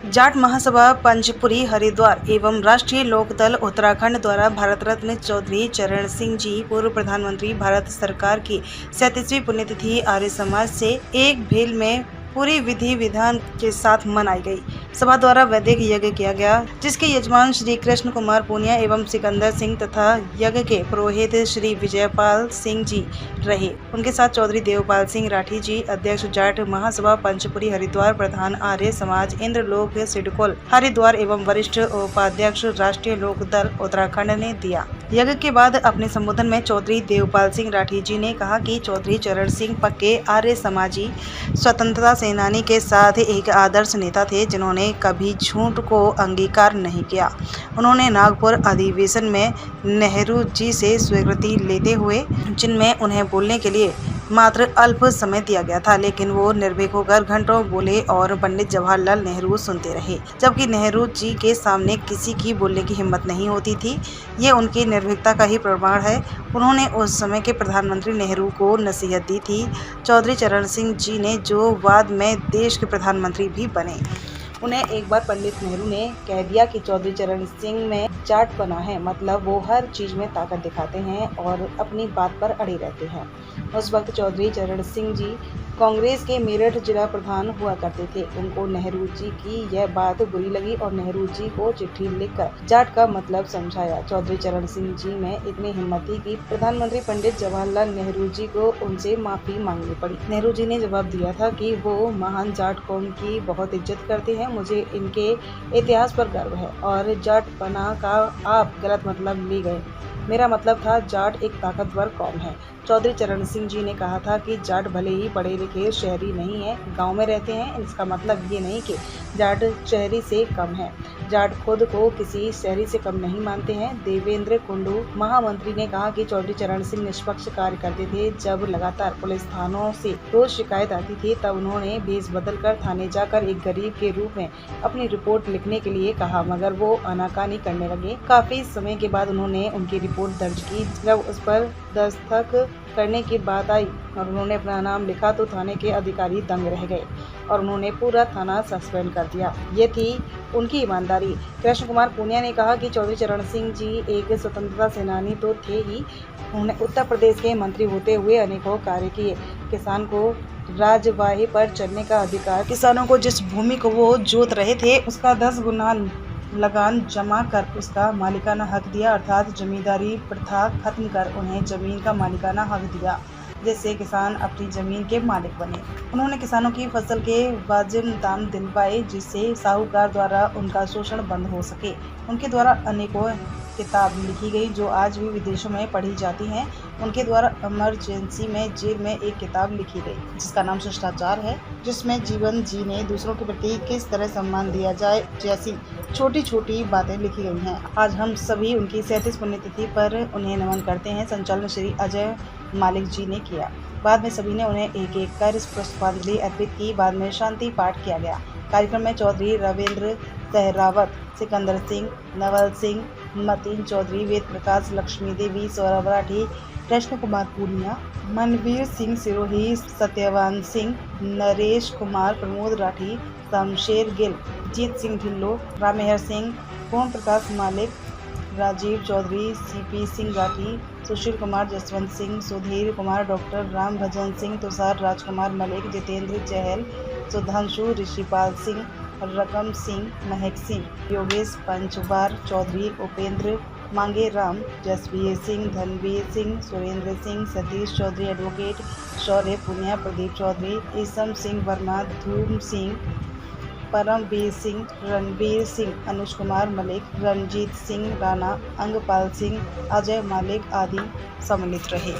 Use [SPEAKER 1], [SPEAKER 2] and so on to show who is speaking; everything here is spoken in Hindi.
[SPEAKER 1] जाट महासभा पंचपुरी हरिद्वार एवं राष्ट्रीय लोकदल उत्तराखंड द्वारा भारत रत्न चौधरी चरण सिंह जी पूर्व प्रधानमंत्री भारत सरकार की 37वीं पुण्यतिथि आर्य समाज से एक भेल में पूरी विधि विधान के साथ मनाई गई। सभा द्वारा वैदिक यज्ञ किया गया, जिसके यजमान श्री कृष्ण कुमार पूनिया एवं सिकंदर सिंह तथा यज्ञ के पुरोहित श्री विजयपाल सिंह जी रहे। उनके साथ चौधरी देवपाल सिंह राठी जी, अध्यक्ष जाट महासभा पंचपुरी हरिद्वार, प्रधान आर्य समाज इंद्रलोक सिडकोल हरिद्वार एवं वरिष्ठ उपाध्यक्ष राष्ट्रीय लोकदल उत्तराखंड ने दिया। यज्ञ के बाद अपने संबोधन में चौधरी देवपाल सिंह राठी जी ने कहा कि चौधरी चरण सिंह पक्के आर्य समाजी स्वतंत्रता सेनानी के साथ एक आदर्श नेता थे, जिन्होंने कभी झूठ को अंगीकार नहीं किया। उन्होंने नागपुर अधिवेशन में नेहरू जी से स्वीकृति लेते हुए, जिनमें उन्हें बोलने के लिए मात्र अल्प समय दिया गया था, लेकिन वो निर्भीक होकर घंटों बोले और पंडित जवाहरलाल नेहरू सुनते रहे, जबकि नेहरू जी के सामने किसी की बोलने की हिम्मत नहीं होती थी। ये उनकी निर्भीकता का ही प्रमाण है। उन्होंने उस समय के प्रधानमंत्री नेहरू को नसीहत दी थी। चौधरी चरण सिंह जी ने जो बाद में देश के प्रधानमंत्री भी बने। उन्हें एक बार पंडित नेहरू ने कह दिया कि चौधरी चरण सिंह में जाटपना है, मतलब वो हर चीज़ में ताकत दिखाते हैं और अपनी बात पर अड़े रहते हैं। उस वक्त चौधरी चरण सिंह जी कांग्रेस के मेरठ जिला प्रधान हुआ करते थे। उनको नेहरू जी की यह बात बुरी लगी और नेहरू जी को चिट्ठी लिखकर जाट का मतलब समझाया। चौधरी चरण सिंह जी में इतनी हिम्मत थी कि प्रधानमंत्री पंडित जवाहरलाल नेहरू जी को उनसे माफ़ी मांगनी पड़ी। नेहरू जी ने जवाब दिया था कि वो महान जाट कौम की बहुत इज्जत करते हैं, मुझे इनके इतिहास पर गर्व है और जाटपना का आप गलत मतलब ले गए। मेरा मतलब था जाट एक ताकतवर कौम है। चौधरी चरण सिंह जी ने कहा था कि जाट भले ही पढ़े लिखे शहरी नहीं है, गांव में रहते हैं, इसका मतलब ये नहीं कि जाट शहरी से कम है। जाट खुद को किसी शहरी से कम नहीं मानते हैं। देवेंद्र कुंडू महामंत्री ने कहा कि चौधरी चरण सिंह निष्पक्ष कार्य करते थे। जब लगातार पुलिस थानों से रोज शिकायत आती थी, तब उन्होंने भेष बदलकर थाने जाकर एक गरीब के रूप में अपनी रिपोर्ट लिखने के लिए कहा, मगर वो आनाकानी करने लगे। काफी समय के बाद उन्होंने उनकी रिपोर्ट दर्ज की। जब उस पर दस्तखत करने की बात आई और उन्होंने अपना नाम लिखा तो थाने के अधिकारी दंग रह गए और उन्होंने पूरा थाना सस्पेंड कर दिया। ये थी उनकी ईमानदारी। कृष्ण कुमार पूनिया ने कहा कि चौधरी चरण सिंह जी एक स्वतंत्रता सेनानी तो थे ही, उन्होंने उत्तर प्रदेश के मंत्री होते हुए अनेकों कार्य किए। किसान को राजवाही पर चलने का अधिकार, किसानों को जिस भूमि को वो जोत रहे थे उसका 10 गुना लगान जमा कर उसका मालिकाना हक दिया, अर्थात जमींदारी प्रथा खत्म कर उन्हें जमीन का मालिकाना हक दिया, जिससे किसान अपनी जमीन के मालिक बने। उन्होंने किसानों की फसल के वाजिब दाम दिलवाए, जिससे साहूकार द्वारा उनका शोषण बंद हो सके। उनके द्वारा अनेकों किताब लिखी गई जो आज भी विदेशों में पढ़ी जाती हैं। उनके द्वारा इमरजेंसी में जेल में एक किताब लिखी गई जिसका नाम शिष्टाचार है, जिसमें जीवन जीने, दूसरों के प्रति किस तरह सम्मान दिया जाए जैसी छोटी छोटी बातें लिखी गई हैं। आज हम सभी उनकी 37 पुण्यतिथि पर उन्हें नमन करते हैं। संचालन श्री अजय मालिक जी ने किया। बाद में सभी ने उन्हें एक एक कर पुष्पांजलि अर्पित की। बाद में शांति पाठ किया गया। कार्यक्रम में चौधरी रविंद्र सहरावत, सिकंदर सिंह, नवल सिंह, मतीन चौधरी, वेद प्रकाश, लक्ष्मी देवी, सौरभ राठी, कृष्ण कुमार पूनिया, मनवीर सिंह सिरोही, सत्यवान सिंह, नरेश कुमार, प्रमोद राठी, शमशेर गिल, जीत सिंह ढिल्लो, रामेहर सिंह, ओम प्रकाश मालिक, राजीव चौधरी, सीपी सिंह राठी, सुशील कुमार, जसवंत सिंह, सुधीर कुमार, डॉक्टर राम भजन सिंह, तुषार राजकुमार मलिक, जितेंद्र चहल, सुधांशु, ऋषिपाल सिंह, रकम सिंह, महक सिंह, योगेश पंचवार चौधरी, उपेंद्र मांगे राम, जसवीर सिंह, धनवीर सिंह, सुरेंद्र सिंह, सतीश चौधरी, एडवोकेट शौर्य पूनिया, प्रदीप चौधरी, ईसम सिंह वर्मा, धूम सिंह, परमवीर सिंह, रणवीर सिंह, अनुज कुमार मलिक, रणजीत सिंह राणा, अंगपाल सिंह, अजय मालिक आदि सम्मिलित रहे।